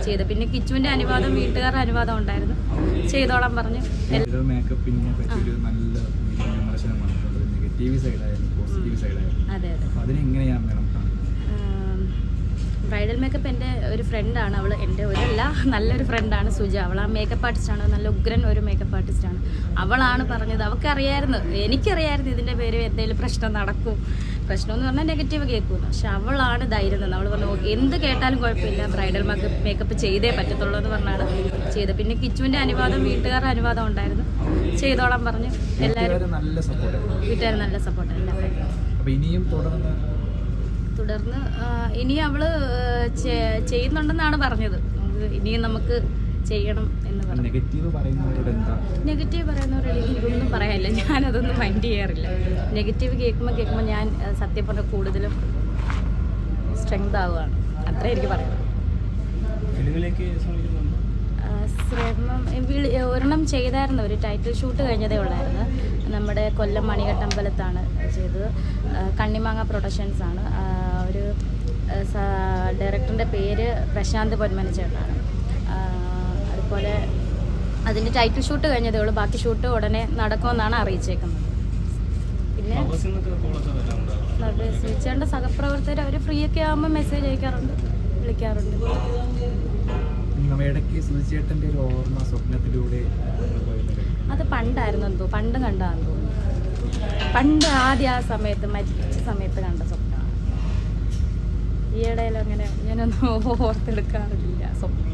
ചെയ്ത്. പിന്നെ കിച്ചുവിന്റെ അനുവാദം, വീട്ടുകാരുടെ അനുവാദം ഉണ്ടായിരുന്നു, ചെയ്തോളാൻ പറഞ്ഞു. അതെ അതെ. ബ്രൈഡൽ മേക്കപ്പ് എൻ്റെ ഒരു ഫ്രണ്ടാണ്, അവൾ എൻ്റെ ഒരല്ല നല്ലൊരു ഫ്രണ്ടാണ് സുജ. അവൾ ആ മേക്കപ്പ് ആർട്ടിസ്റ്റാണ്, നല്ല ഉഗ്രൻ ഒരു മേക്കപ്പ് ആർട്ടിസ്റ്റാണ്. അവളാണ് പറഞ്ഞത്. അവൾക്കറിയായിരുന്നു, എനിക്കറിയായിരുന്നു ഇതിൻ്റെ പേര് എന്തെങ്കിലും പ്രശ്നം നടക്കും. പ്രശ്നം എന്ന് പറഞ്ഞാൽ നെഗറ്റീവ് കേൾക്കുമെന്ന്. പക്ഷെ അവളാണ് ധൈര്യം തന്നെ. അവൾ പറഞ്ഞു എന്ത് കേട്ടാലും കുഴപ്പമില്ല, ബ്രൈഡൽ മേക്കപ്പ് ചെയ്തേ പറ്റത്തുള്ളൂ എന്ന് പറഞ്ഞാണ് ചെയ്തത്. പിന്നെ കിച്ചുവിൻ്റെ അനുവാദം, വീട്ടുകാരുടെ അനുവാദം ഉണ്ടായിരുന്നു, ചെയ്തോളാൻ പറഞ്ഞു. എല്ലാവരും വീട്ടുകാർ നല്ല സപ്പോർട്ട്. എല്ലാവരും തുടർന്ന് ഇനി അവള് ചെയ്യുന്നുണ്ടെന്നാണ് പറഞ്ഞത്. ഇനിയും നമുക്ക് ചെയ്യണം എന്ന് പറഞ്ഞു. നെഗറ്റീവ് പറയുന്നവരോട് എനിക്കൊന്നും പറയാനില്ല, ഞാനതൊന്നും മൈൻഡ് ചെയ്യാറില്ല. നെഗറ്റീവ് കേൾക്കുമ്പോൾ ഞാൻ സത്യം പറഞ്ഞ കൂടുതലും സ്ട്രെങ്ത് ആവുകയാണ്. അത്രേ എനിക്ക് പറയാം. ഒരെണ്ണം ചെയ്തായിരുന്നു, ഒരു ടൈറ്റിൽ ഷൂട്ട് കഴിഞ്ഞതേ ഉള്ളായിരുന്നു. നമ്മുടെ കൊല്ലം മണികട്ടമ്പലത്താണ് ചെയ്തത്. കണ്ണിമാങ്ങ പ്രൊഡക്ഷൻസ് ആണ്. ഒരു ഡയറക്ടറിൻ്റെ പേര് പ്രശാന്ത് പൊന്മനച്ചേട്ടനാണ്. അതുപോലെ അതിൻ്റെ ടൈറ്റിൽ ഷൂട്ട് കഴിഞ്ഞതേ ഉള്ളൂ, ബാക്കി ഷൂട്ട് ഉടനെ നടക്കുമെന്നാണ് അറിയിച്ചേക്കുന്നത്. പിന്നെ ചേട്ടൻ്റെ സഹപ്രവർത്തകർ അവർ ഫ്രീ ഒക്കെ ആകുമ്പോൾ മെസ്സേജ് അയക്കാറുണ്ട്, വിളിക്കാറുണ്ട്. അത് പണ്ടായിരുന്നു എന്തോ, പണ്ട് കണ്ടാന്ന് തോന്നുന്നു. പണ്ട് ആദ്യം ആ സമയത്ത് മരിച്ച സമയത്ത് കണ്ട സ്വപ്നമാണ്. ഈയിടയിൽ അങ്ങനെ ഞാനൊന്നും ഓർത്തെടുക്കാറില്ല സ്വപ്നം.